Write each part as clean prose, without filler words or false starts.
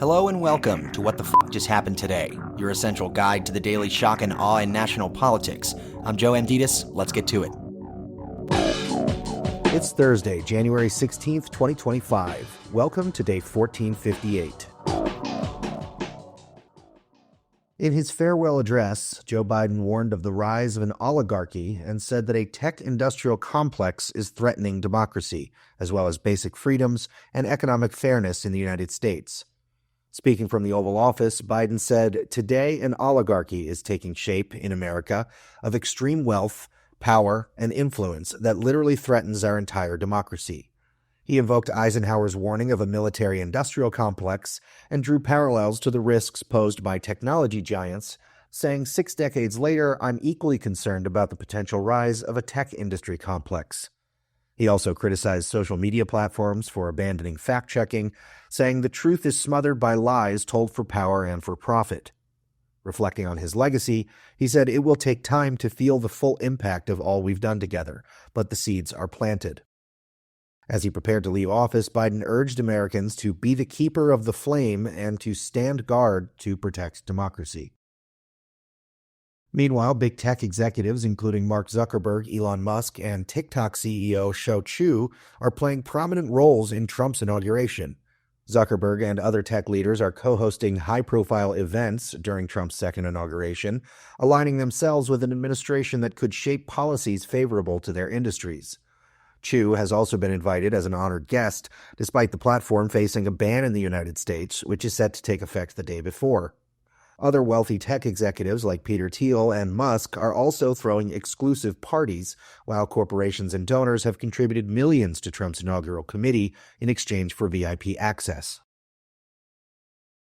Hello and welcome to What the F*** Just Happened Today, your essential guide to the daily shock and awe in national politics. I'm Joe Amditis. Let's get to it. It's Thursday, January 16th, 2025. Welcome to day 1458. In his farewell address, Joe Biden warned of the rise of an oligarchy and said that a tech-industrial complex is threatening democracy, as well as basic freedoms and economic fairness in the United States. Speaking from the Oval Office, Biden said, "Today, an oligarchy is taking shape in America of extreme wealth, power, and influence that literally threatens our entire democracy." He invoked Eisenhower's warning of a military-industrial complex and drew parallels to the risks posed by technology giants, saying 6 decades later, "I'm equally concerned about the potential rise of a tech industry complex." He also criticized social media platforms for abandoning fact-checking, saying the truth is smothered by lies told for power and for profit. Reflecting on his legacy, he said, "It will take time to feel the full impact of all we've done together, but the seeds are planted." As he prepared to leave office, Biden urged Americans to be the keeper of the flame and to stand guard to protect democracy. Meanwhile, big tech executives, including Mark Zuckerberg, Elon Musk, and TikTok CEO Shou Chew, are playing prominent roles in Trump's inauguration. Zuckerberg and other tech leaders are co-hosting high-profile events during Trump's second inauguration, aligning themselves with an administration that could shape policies favorable to their industries. Chew has also been invited as an honored guest, despite the platform facing a ban in the United States, which is set to take effect the day before. Other wealthy tech executives like Peter Thiel and Musk are also throwing exclusive parties, while corporations and donors have contributed millions to Trump's inaugural committee in exchange for VIP access.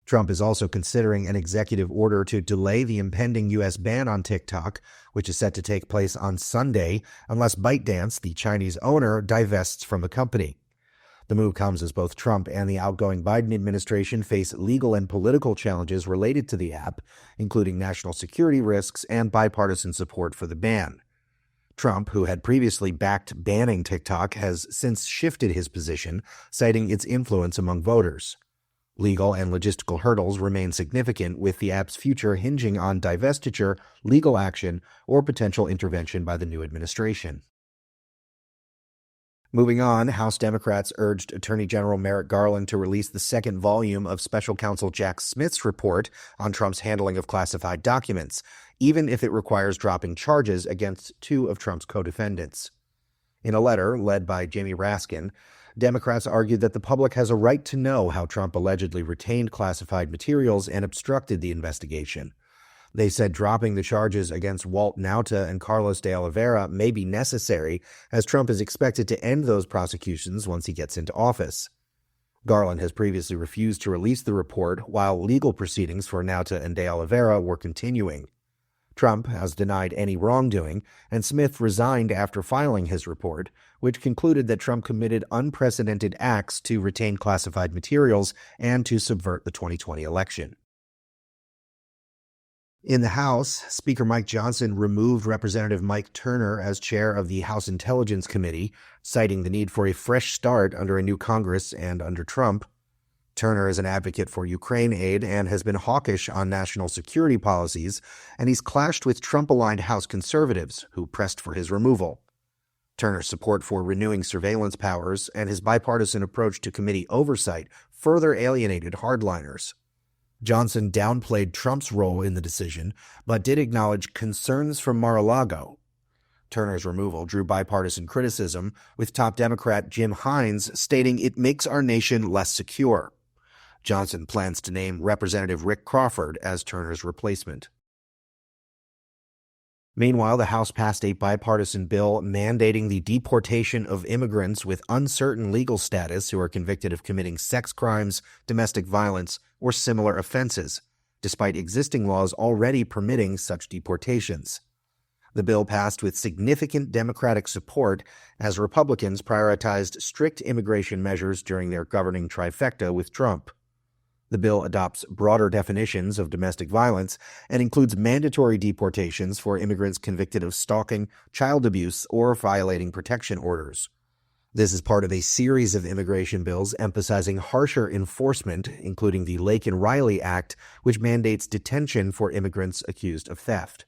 Trump is also considering an executive order to delay the impending U.S. ban on TikTok, which is set to take place on Sunday, unless ByteDance, the Chinese owner, divests from the company. The move comes as both Trump and the outgoing Biden administration face legal and political challenges related to the app, including national security risks and bipartisan support for the ban. Trump, who had previously backed banning TikTok, has since shifted his position, citing its influence among voters. Legal and logistical hurdles remain significant, with the app's future hinging on divestiture, legal action, or potential intervention by the new administration. Moving on, House Democrats urged Attorney General Merrick Garland to release the second volume of Special Counsel Jack Smith's report on Trump's handling of classified documents, even if it requires dropping charges against 2 of Trump's co-defendants. In a letter led by Jamie Raskin, Democrats argued that the public has a right to know how Trump allegedly retained classified materials and obstructed the investigation. They said dropping the charges against Walt Nauta and Carlos de Oliveira may be necessary, as Trump is expected to end those prosecutions once he gets into office. Garland has previously refused to release the report, while legal proceedings for Nauta and de Oliveira were continuing. Trump has denied any wrongdoing, and Smith resigned after filing his report, which concluded that Trump committed unprecedented acts to retain classified materials and to subvert the 2020 election. In the House, Speaker Mike Johnson removed Representative Mike Turner as chair of the House Intelligence Committee, citing the need for a fresh start under a new Congress and under Trump. Turner is an advocate for Ukraine aid and has been hawkish on national security policies, and he's clashed with Trump-aligned House conservatives, who pressed for his removal. Turner's support for renewing surveillance powers and his bipartisan approach to committee oversight further alienated hardliners. Johnson downplayed Trump's role in the decision, but did acknowledge concerns from Mar-a-Lago. Turner's removal drew bipartisan criticism, with top Democrat Jim Hines stating it makes our nation less secure. Johnson plans to name Representative Rick Crawford as Turner's replacement. Meanwhile, the House passed a bipartisan bill mandating the deportation of immigrants with uncertain legal status who are convicted of committing sex crimes, domestic violence, or similar offenses, despite existing laws already permitting such deportations. The bill passed with significant Democratic support as Republicans prioritized strict immigration measures during their governing trifecta with Trump. The bill adopts broader definitions of domestic violence and includes mandatory deportations for immigrants convicted of stalking, child abuse, or violating protection orders. This is part of a series of immigration bills emphasizing harsher enforcement, including the Lake and Riley Act, which mandates detention for immigrants accused of theft.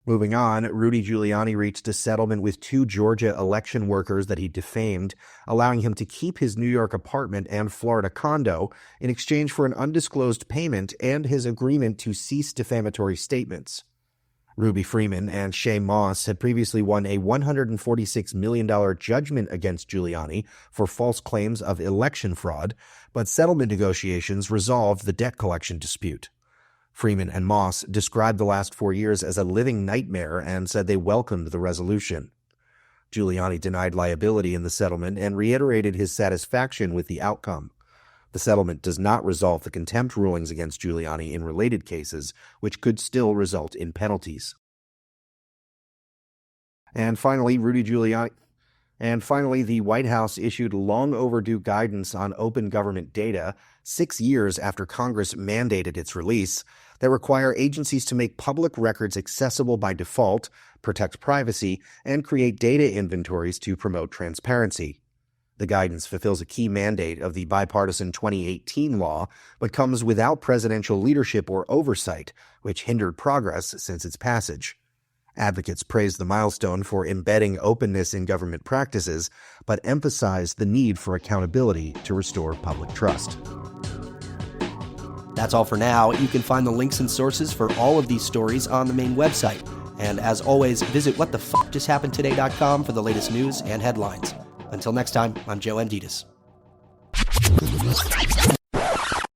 Moving on, Rudy Giuliani reached a settlement with 2 Georgia election workers that he defamed, allowing him to keep his New York apartment and Florida condo in exchange for an undisclosed payment and his agreement to cease defamatory statements. Ruby Freeman and Shay Moss had previously won a $146 million judgment against Giuliani for false claims of election fraud, but settlement negotiations resolved the debt collection dispute. Freeman and Moss described the last 4 years as a living nightmare and said they welcomed the resolution. Giuliani denied liability in the settlement and reiterated his satisfaction with the outcome. The settlement does not resolve the contempt rulings against Giuliani in related cases, which could still result in penalties. And finally, the White House issued long overdue guidance on open government data 6 years after Congress mandated its release that require agencies to make public records accessible by default, protect privacy, and create data inventories to promote transparency. The guidance fulfills a key mandate of the bipartisan 2018 law, but comes without presidential leadership or oversight, which hindered progress since its passage. Advocates praise the milestone for embedding openness in government practices, but emphasize the need for accountability to restore public trust. That's all for now. You can find the links and sources for all of these stories on the main website. And as always, visit whatthefjusthappenedtoday.com for the latest news and headlines. Until next time, I'm Joe Amditis.